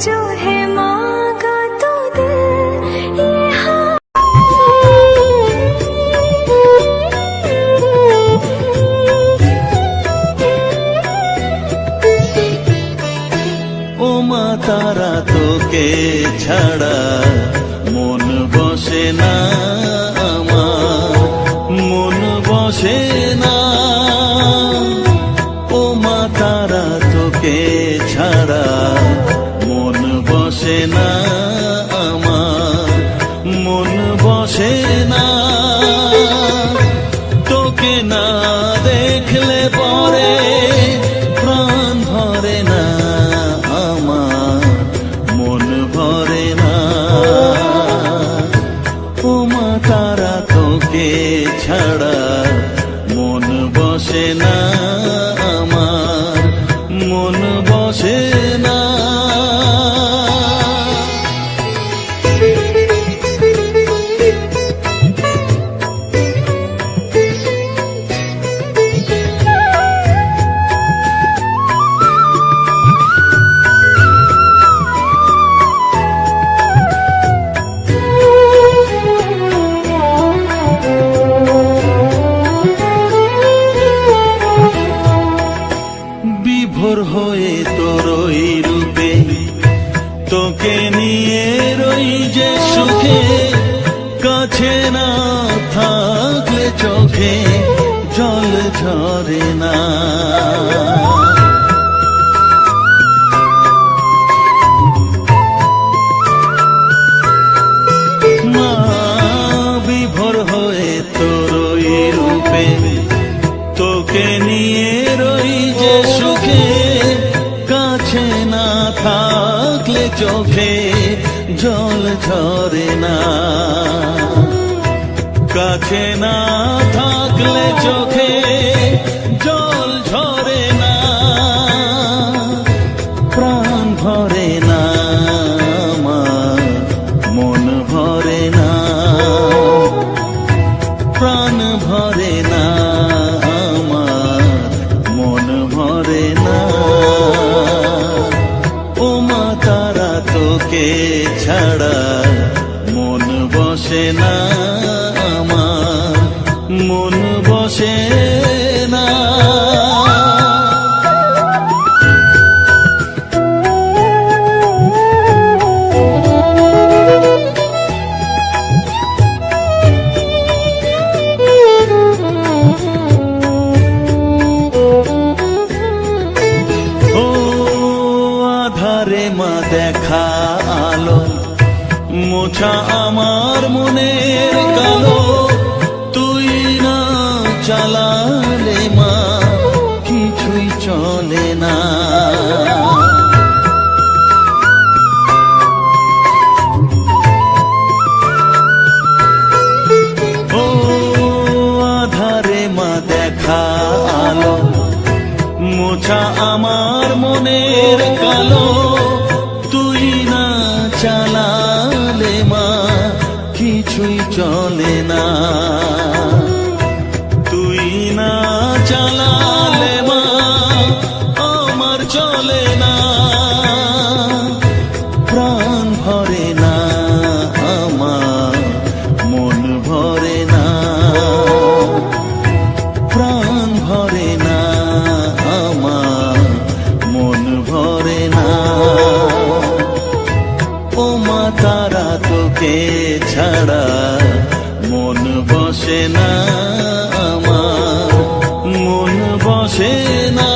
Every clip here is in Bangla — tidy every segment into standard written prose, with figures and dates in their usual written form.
जो है मांगा तो दे ये ও মা তারা তোকে ছাড়া মন বসে না আমার, মন বসে না। ও মা তারা তোকে ছাড়া মন বসে না আমার, মন বসে না। তোকে না দেখলে পরে প্রাণ ভরে না আমার, মন ভরে না। ও মা তারা তোকে ছাড়া মন বসে না আমার, মন বসে না। বিভোর হয়ে তোরই রূপে তোকে নিয়ে রই যে সুখে, কাছে না থাকলে চোখে জল ঝরে না। মা বিভোর হয়ে তোরই রূপে তোকে নিয়ে রই যে সুখে, কাছে না থাকলে চোখে জল ঝরে না। কাছে না থাকলে চোখে জল ঝরে না, প্রাণ ভরে না আমার, মন ভরে না, প্রাণ ভরে না আমার, মন ভরে না। ও মা তারা তোকে ছাড়া মন বসে না আমার, মন বসে না। ও আধারে মা দেখা আলো, মোছা আমার মনের কালো, তুই না চালালে মা কিছুই চলে না। ও আধারে মা দেখা আলো, মোছা আমার মনের কালো, তুই না চালালে মা কিছুই চলে না। তুই না চালালে মা আমার চলে না, প্রাণ ভরে না আমার, মন ভরে না, প্রাণ ভরে না আমার, মন ভরে না। ও মা তারা তোকে ছাড়া মন বসে না আমার, মন বসে না।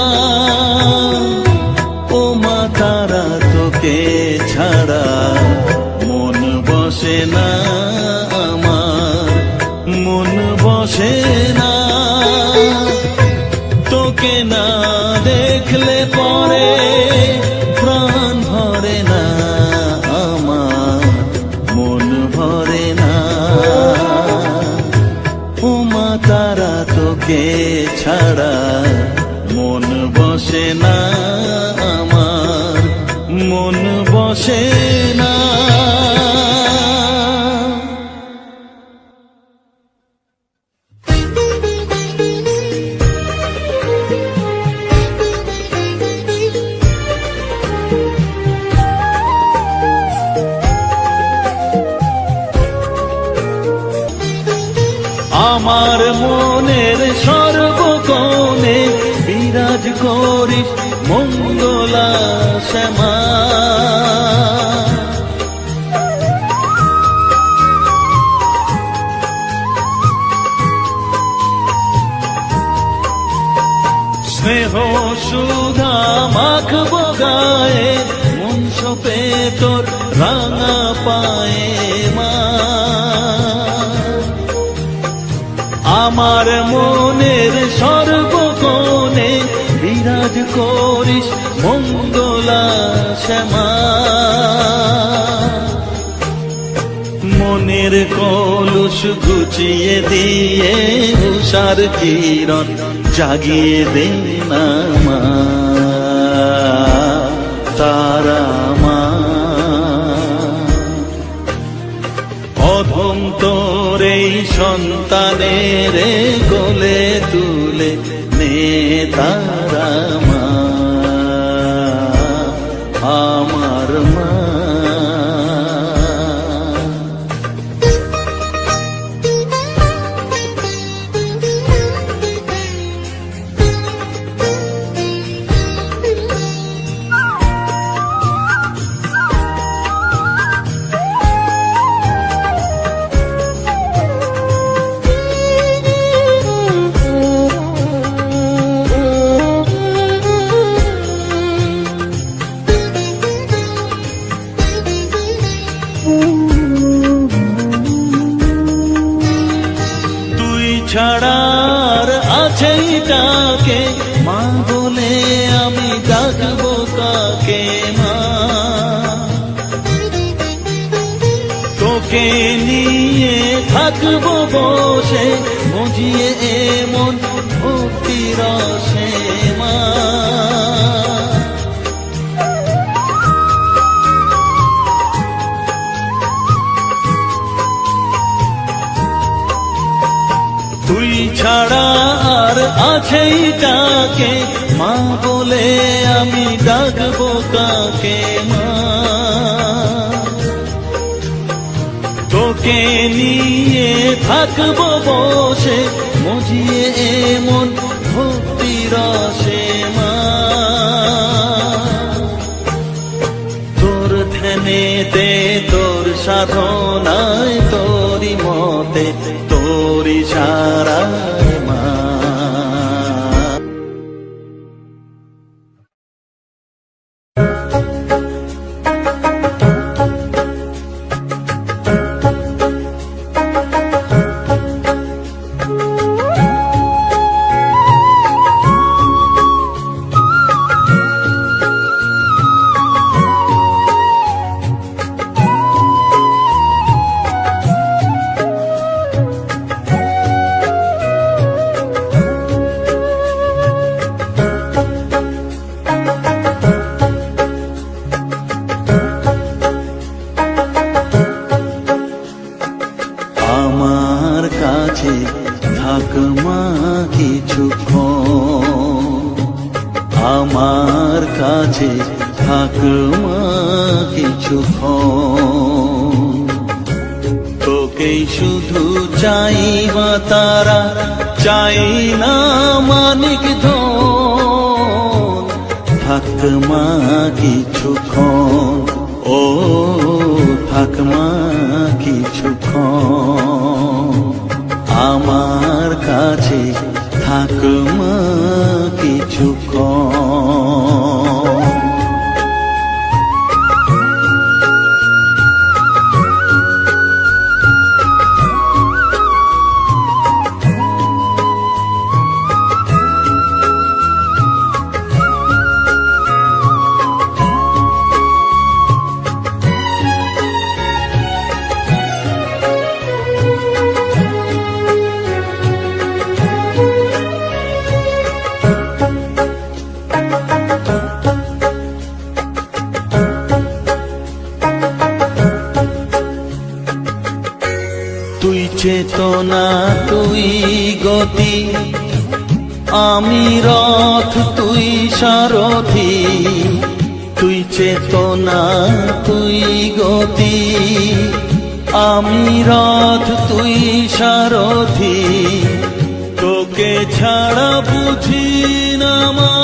ও মা তারা তোকে ছাড়া মন বসে না আমার, মন বসে না। তোকে না দেখলে পরে প্রাণ ভরে না আমার, মন ভরে না। ও মা তারা তোকে ছাড়া মন বসে না আমার, মন বসে না। আমার মনের সর্বকোণে বিরাজ করিস মঙ্গলা শ্যামা। স্নেহ সুধা মাখবো গায়ে, মন সপে তোর রাঙা পায়ে মা। আমার মনের সর্বকোণে বিরাজ করিস মঙ্গলা শ্যামা। মনের কলুষ ঘুচিয়ে দিয়ে উষার কিরণ জাগিয়ে দে না মা তারা মা। অধম তোর এই সন্তানের কোলে তুলে নে তারা মা আমার মা। ছাড়ার আছেই ডাকে মা বলে আমি ডাকবো কাকে মা। তোকে নিয়ে থাকবো বসে মজিয়ে এমন ভক্তি রসে মা। তুই ছাড়া আর আছেই ডাকে মা বলে আমি ডাকবো কাকে মা। তোকে নিয়ে থাকবো বসে মজিয়ে এমন ভক্তি রসে মা। তোর ধ্যানেতে তোর সাধনায় তোরি মতে তোরি সারায় মা। আমার কাছে থাক মা কিছুক্ষণ, আমার কাছে থাক মা কিছুক্ষণ। তোকেই শুধু চাই মা তারা, চাই না মানিক ধন। থাক মা কিছুক্ষণ, ও থাক মা কিছুক্ষণ। আমার কাছে থাক মা কিছুক্ষণ। তুই চেতনা, তুই গতি, আমি রথ, তুই সারথি। তুই চেতনা, তুই গতি, আমি রথ তুই সারথি, তোকে ছাড়া বুঝি না মা,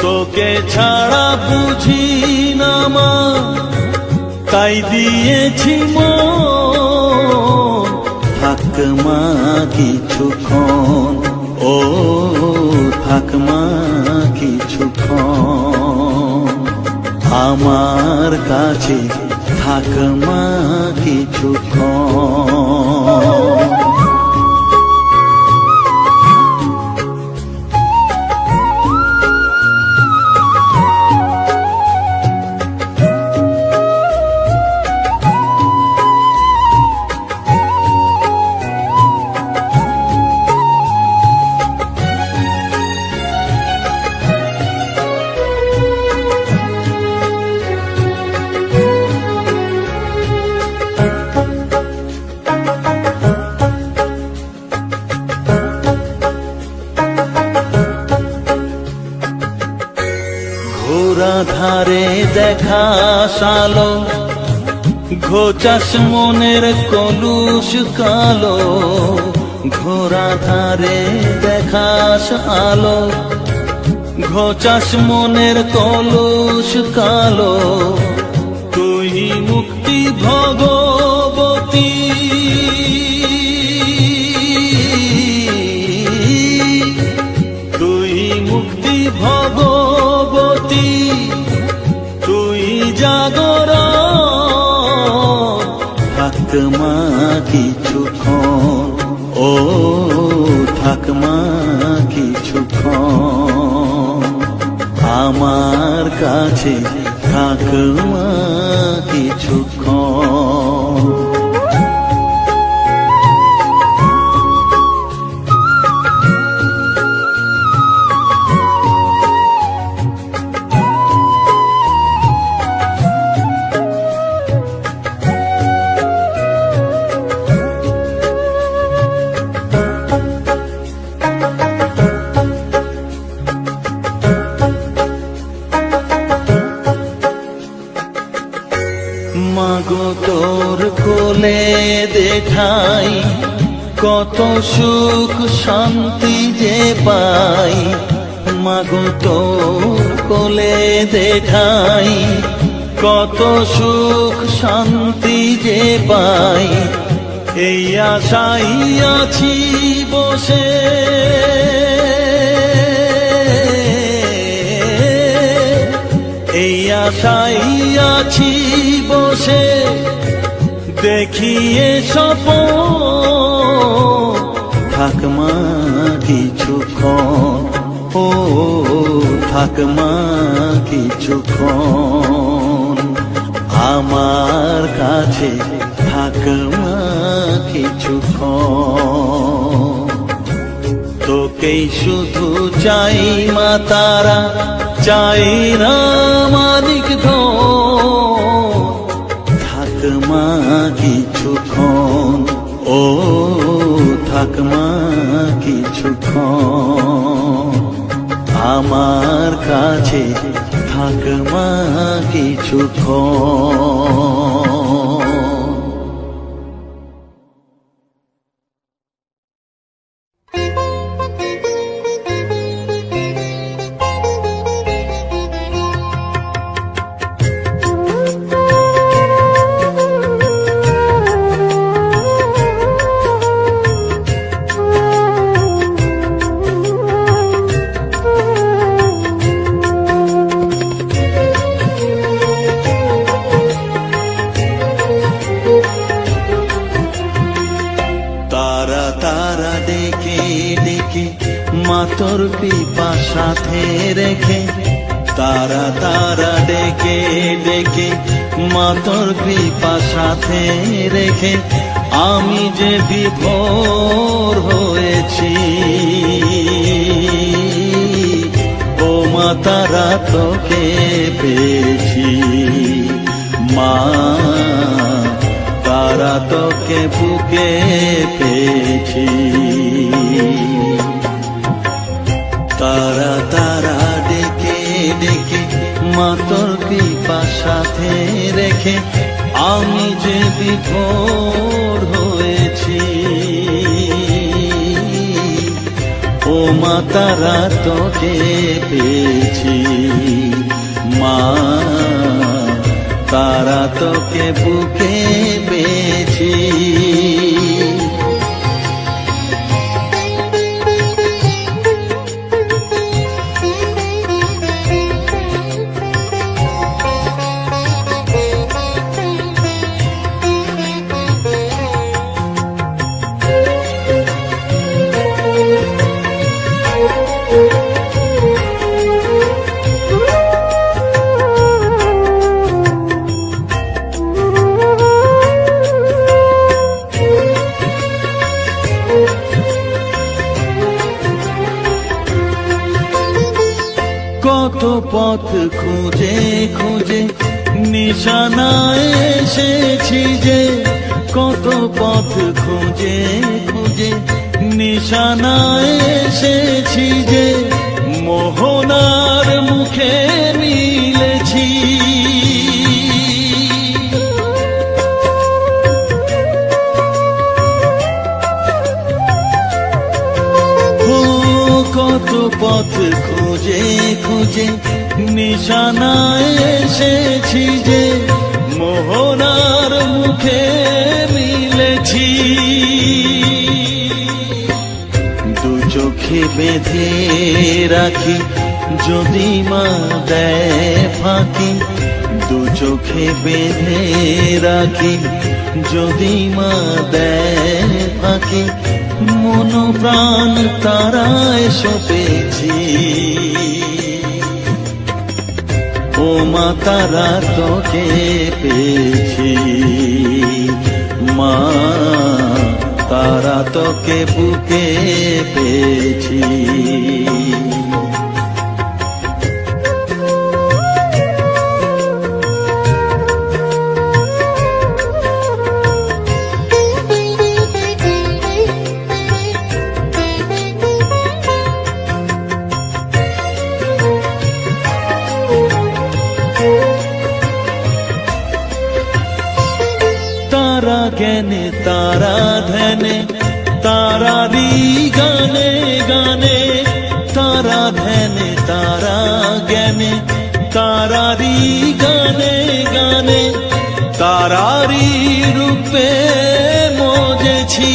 তোকে ছাড়া বুঝি না মা, তাই দিয়েছি মন, থাক মা কিছুক্ষণ, ও থাক মা কিছুক্ষণ, আমার কাছে থাক মা কিছুক্ষণ। ঘোরা ধারে দেখা সালো, ঘোচাস মনের কলুষ কালো, ঘোরা ধারে দেখাস আলো, ঘোচাস মনের কলুষ কালো, তুই মুক্তি ভগবতী, তুই মুক্তি ভগবতী, তুই জাগরণ, থাক মা কিছুক্ষণ, ও থাক মা কিছুক্ষণ, আমার কাছে থাক মা কিছুক্ষণ। মাগো তোর কোলে দেখাই, কত সুখ শান্তি যে পাই, মাগো তোর কোলে দেখাই, কত সুখ শান্তি যে পাই, এই আশাই আছি বসে, এই আশাই আছি বসে, দেখিয়ে স্বপন, থাক মা কিছুক্ষণ, ও থাক মা কিছুক্ষণ, আমার কাছে থাক মা কিছুক্ষণ, তোকেই শুধু চাই মা তারা, চাই না মালিক ধন, থাক মা কিছুক্ষণ, ও থাক মা কিছুক্ষণ, আমার কাছে থাক মা কিছুক্ষণ। তোর পিপা সাথে রেখে, তারা তারা ডেকে ডেকে, মা তোর কৃপা সাথে রেখে, আমি যে বিভোর হয়েছি, ও মা তারা তোকে পেয়েছি, মা তারা তোকে বুকে পেয়েছি। তারা তারা ডেকে ডেকে মা তোর কৃপা সাথে রেখে আমি যে বিভোর হয়েছি। ও মা তারা তোকে পেয়েছি, মা তারা তোকে বুকে পেয়েছি। কত পথ খুঁজে খুঁজে নিশানায় এসেছি যে, কত পথ খুঁজে খুঁজে নিশানায় এসেছি যে, মোহনার মুখে মিলেছি। কত পথ খুঁজে খুঁজে নিশানায় এসেছি যে, মোহনার মুখে মিলেছি। দু চোখে বেঁধে রাখি যদি মা দেয় ফাঁকি, দু চোখে বেঁধে রাখি যদি মা দেয় ফাঁকি, মন প্রাণ তারায় সপেছি। ও মা তারা তোকে পেয়েছি, মা তারা তোকে বুকে পেয়েছি। তারা জ্ঞানে তারা ধ্যানে তারারি গানে গানে, তারা ধ্যানে তারা জ্ঞানে তারারি গানে গানে, তারারি রূপে মজেছি।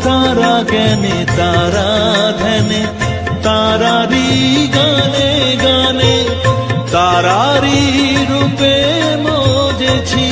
তারা জ্ঞানে তারা ধ্যানে তারারি গানে গানে, তারারি রূপে মজেছি।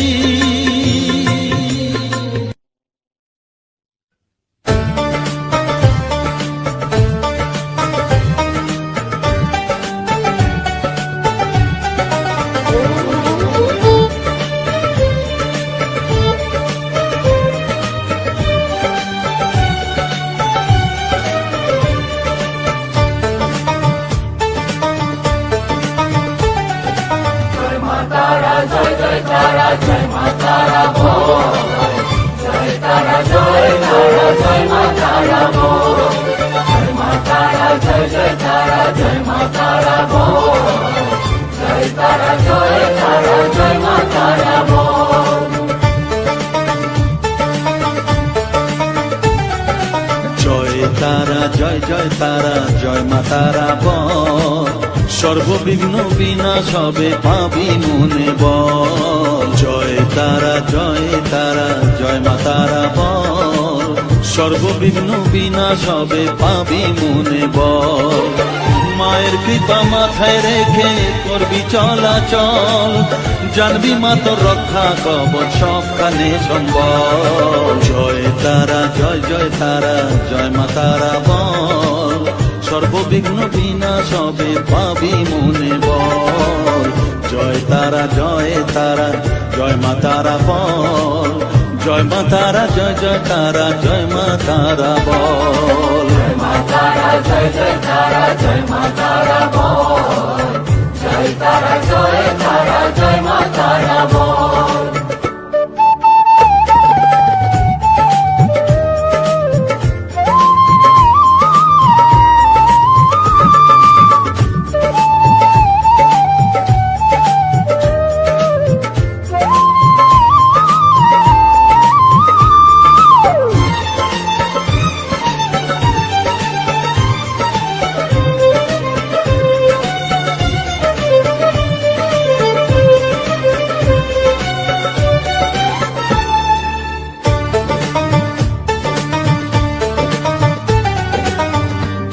জয় তারা জয় জয় তারা জয় মা তারা বল, সর্ববিঘ্ন বিনাশ হবে পাবি মনে বল। জয় তারা জয় তারা জয় মা তারা বল, সর্ববিঘ্ন বিনাশ হবে পাবি মনে বল। মায়ের কৃপা মাথায় রেখে করবি চলাচল, জানবি মা তোর রক্ষা কবচ সবখানে সম্বল। জয় তারা জয় জয় তারা জয় মা তারা বল, সর্ববিঘ্ন বিনাশ হবে পাবি মনে বল। জয় তারা জয় তারা জয় মা তারা বল, জয় মা তারা জয় জয় তারা জয় মা তারা বল। জয় মা তারা জয় জয় তারা জয় মা তারা বল, জয় তারা জয় তারা জয় মা তারা বল।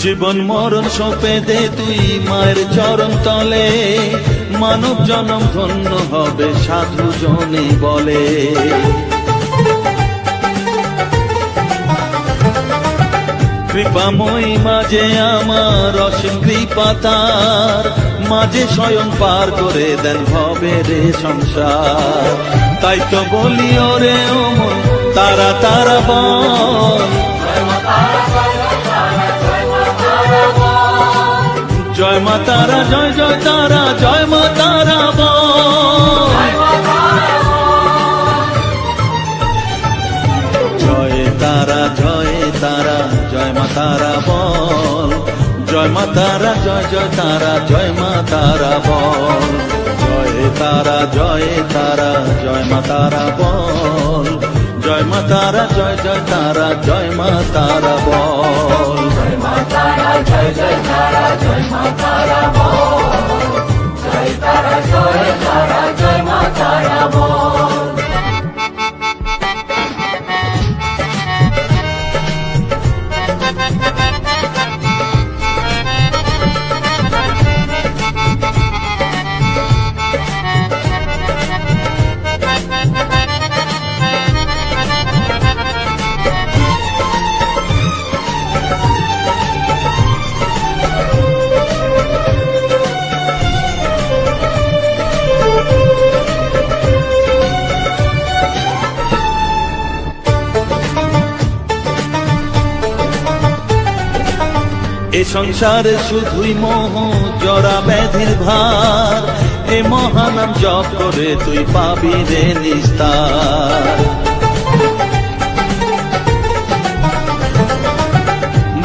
জীবন মরণ সঁপে দে তুই মায়ের চরণ তলে, মানব জনম ধন্য হবে সাধু জনে বলে। কৃপাময়ী মাঝে আমার অসীম কৃপা তার, মাঝে স্বয়ং পার করে দেন ভবের সংসার। তাই তো বলি ওরে ও মন তারা তারা বল, জয় মা তারা জয় জয় তারা জয় মা তারা বল, জয় তারা জয় তারা জয় মা তারা বল, জয় মা তারা জয় জয় তারা জয় মা তারা বল, জয় তারা জয় তারা জয় মা তারা বল, জয় মা তারা জয় জয় তারা জয় মা তারা বল, জয় মা তারা জয় জয় তারা জয় মা তারা বল, জয় তারা জয় তারা জয় মা তারা বল। এ সংসারে শুধুই মোহ জরা ব্যাধির ভার, এ মহানাম জপ করে তুই পাবি রে নিস্তার।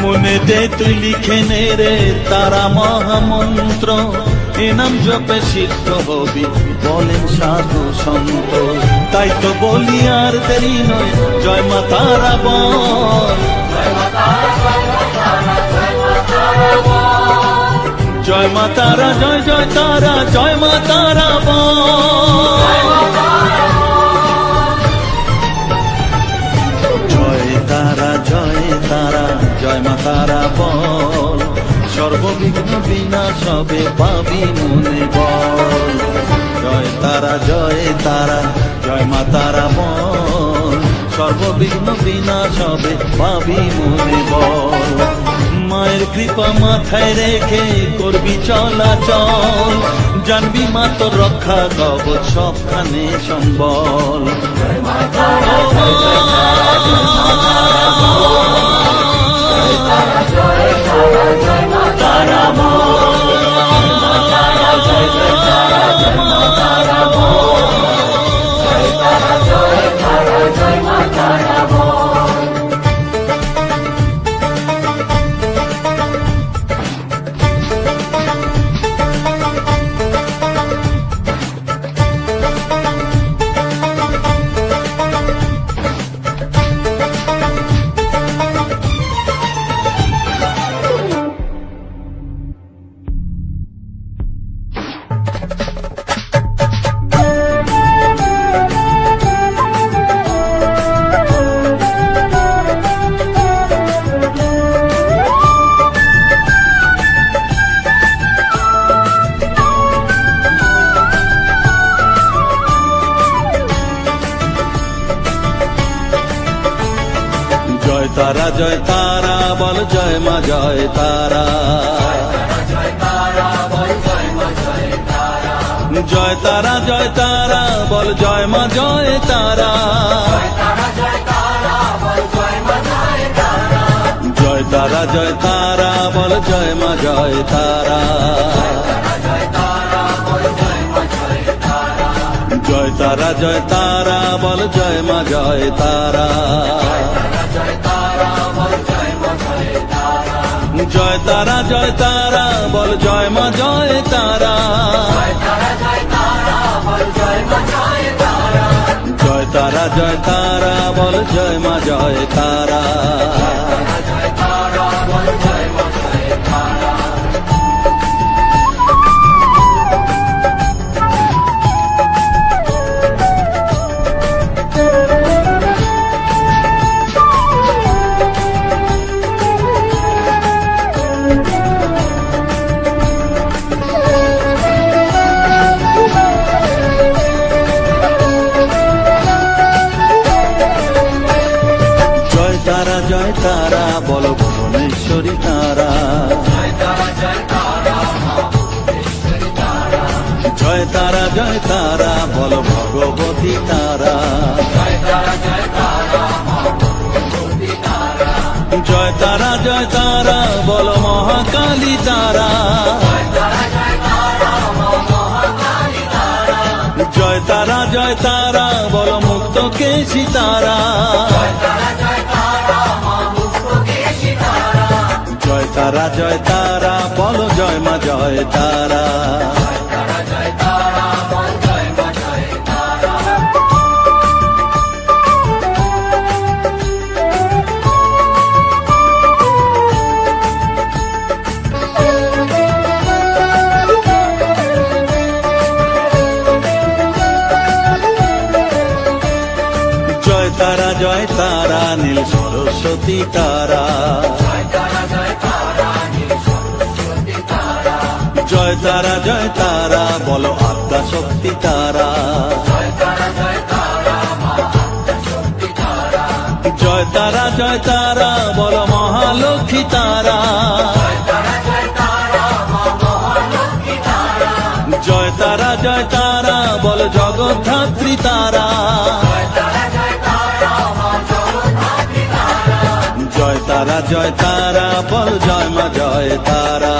মনে দে তুই লিখে নে রে তারা মহামন্ত্র, এ নাম জপে সিদ্ধ হবি বলেন সাধু সন্ত। তাই তো বলি আর দেরি নয় জয় মা তারা বল, জয় মা তারা জয় জয় তারা জয় মা তারা বল, জয় তারা জয় তারা জয় মা তারা বল, সর্ববিঘ্ন বিনাশ হবে পাবি মনে বল, জয় তারা জয় তারা জয় মা তারা বল, সর্ববিঘ্ন বিনাশ হবে পাবি মনে বল। মায়ের কৃপা মাথায় রেখে করবি চলাচল, জানবি মা তোর রক্ষা কবচ সবখানে সম্বল, জয় মা তারা জয় জয় তারা জয় মা তারা বল, জয় তারা জয় তারা জয় মা তারা বল, জয় মা তারা জয় জয় তারা জয় মা তারা বল, জয় তারা জয় তারা জয় মা তারা বল। তারা জয় তারা বল জয় মা জয় তারা, জয় তারা জয় তারা বল জয় মা জয় তারা, জয় তারা জয় তারা বল জয় মা জয় তারা, জয় তারা জয় তারা বল জয় মা জয় তারা, জয় তারা জয় তারা বল জয় মা জয় তারা, জয় তারা জয় তারা বল জয় মা জয় তারা। জয় তারা বলো ভুবনেশ্বরী তারা, জয় তারা বলো ভগবতী তারা, জয় তারা বলো মহাকালী তারা, জয় তারা বলো মুক্ত কেশী তারা, জয় তারা বলো জয় মা জয় তারা। জয় তারা নীল সরস্বতী তারা, জয় তারা বলো আদ্যা শক্তি তারা, জয় তারা বলো মহালক্ষ্মী তারা, জয় তারা বলো জগদ্ধাত্রী তারা, জয় তারা বল জয় মা জয় তারা।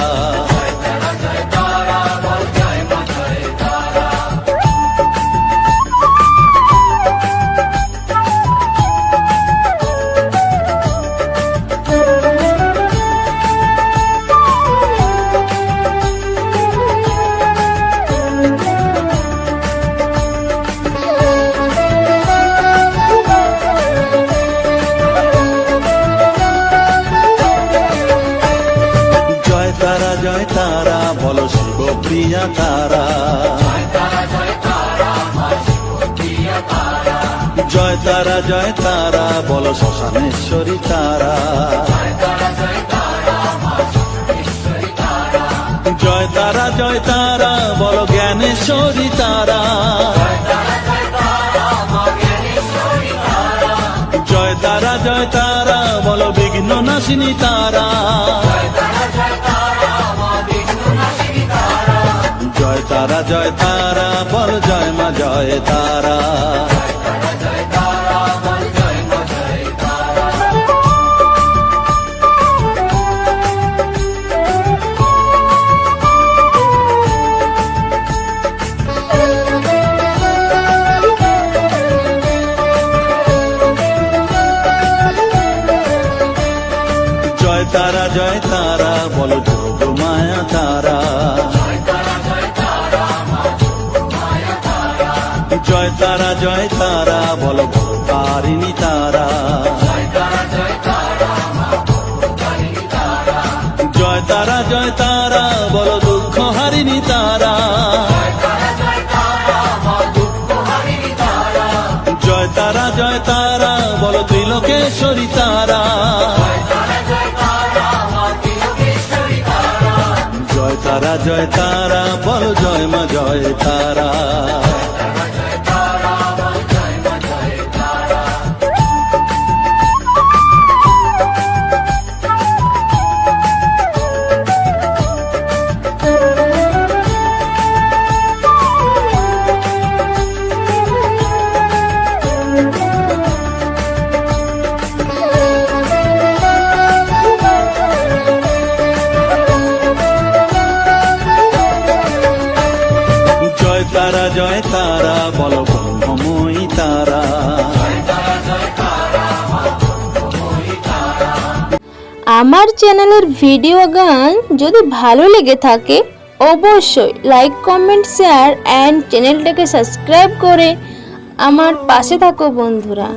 জয় তারা বলো শিবপ্রিয়া তারা, জয় তারা বলো শ্মশানেশ্বরী তারা, জয় তারা বলো জ্ঞানেশ্বরী তারা, জয় তারা বলো বিঘ্ন নাশিনী তারা, জয় তারা বল জয় মা জয় তারা। জয় তারা বলো যোগ মায়া তারা, জয় তারা বলো ভোগতারিণী তারা, জয় তারা বলো দুঃখ হারিণী তারা, জয় তারা বলো ত্রিলোকেশ্বরী তারা, জয় তারা বলো জয় মা জয় তারা। জয় তারা বলো ব্রহ্মময়ী তারা, আমার চ্যানেলের ভিডিও গান যদি ভালো লেগে থাকে অবশ্যই লাইক কমেন্ট শেয়ার এন্ড চ্যানেলটাকে সাবস্ক্রাইব করে আমার পাশে থাকো বন্ধুরা।